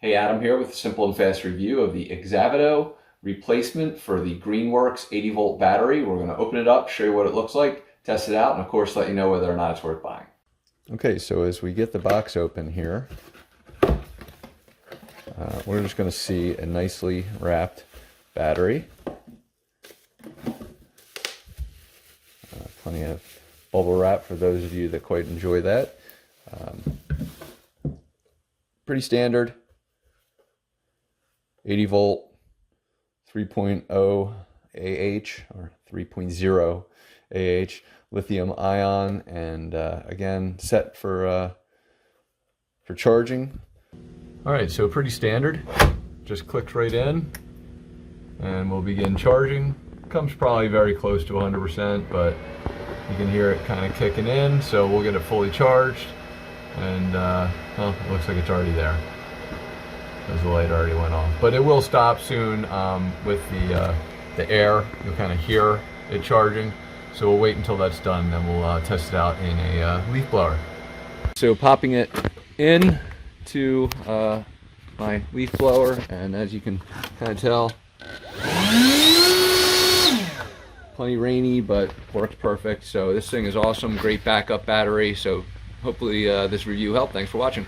Hey, Adam here with a simple and fast review of the XAVITO replacement for the Greenworks 80-volt battery. We're going to open it up, show you what it looks like, test it out, and of course let you know whether or not it's worth buying. Okay, so as we get the box open here, we're just going to see a nicely wrapped battery. Plenty of bubble wrap for those of you that quite enjoy that. Pretty standard. 80 volt, 3.0 AH or 3.0 AH lithium-ion, and again set for charging. All right, so pretty standard. Just clicks right in, and we'll begin charging. Comes probably very close to 100%, but you can hear it kind of kicking in. So we'll get it fully charged, and well, it looks like it's already there. As the light already went off, but it will stop soon with the air. You'll kind of hear it charging, so we'll wait until that's done, then we'll test it out in a leaf blower. So popping it in to my leaf blower, and as you can kind of tell, plenty rainy, but works perfect. So this thing is awesome, great backup battery. So hopefully this review helped. Thanks for watching.